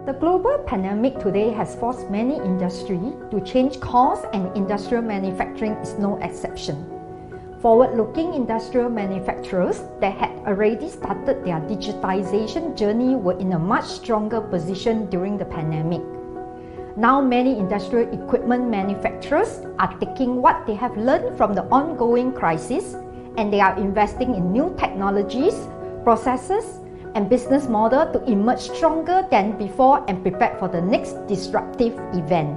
The global pandemic today has forced many industries to change course, and industrial manufacturing is no exception. Forward-looking industrial manufacturers that had already started their digitization journey were in a much stronger position during the pandemic. Now many industrial equipment manufacturers are taking what they have learned from the ongoing crisis, and they are investing in new technologies, processes, and business model to emerge stronger than before and prepared for the next disruptive event.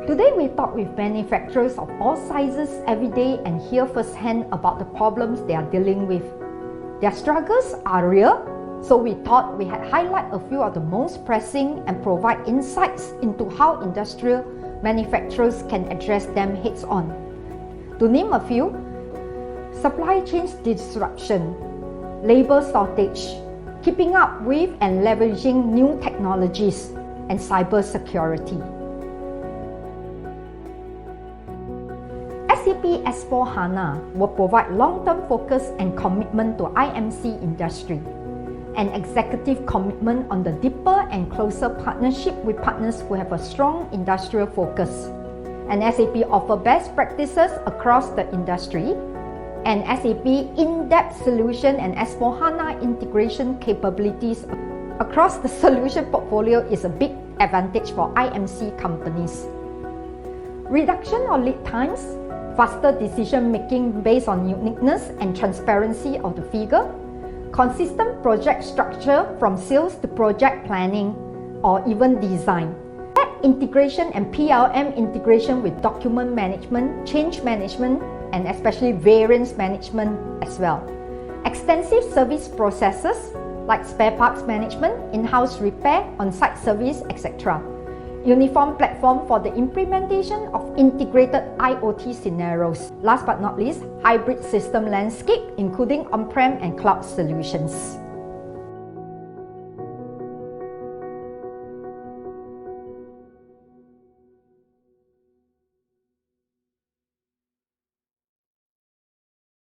Today we talk with manufacturers of all sizes every day and hear firsthand about the problems they are dealing with. Their struggles are real, so we thought we had highlight a few of the most pressing and provide insights into how industrial manufacturers can address them heads-on. To name a few: supply chain disruption, labor shortage, keeping up with and leveraging new technologies, and cybersecurity. SAP S/4HANA will provide long-term focus and commitment to IMC industry, an executive commitment on the deeper and closer partnership with partners who have a strong industrial focus. And SAP offer best practices across the industry, and SAP in-depth solution and S/4HANA integration capabilities across the solution portfolio is a big advantage for IMC companies. Reduction of lead times, faster decision making based on uniqueness and transparency of the figure, consistent project structure from sales to project planning or even design, integration and PLM integration with document management, change management, and especially variance management as well. Extensive service processes like spare parts management, in-house repair, on-site service, etc. Uniform platform for the implementation of integrated IoT scenarios. Last but not least, hybrid system landscape including on-prem and cloud solutions.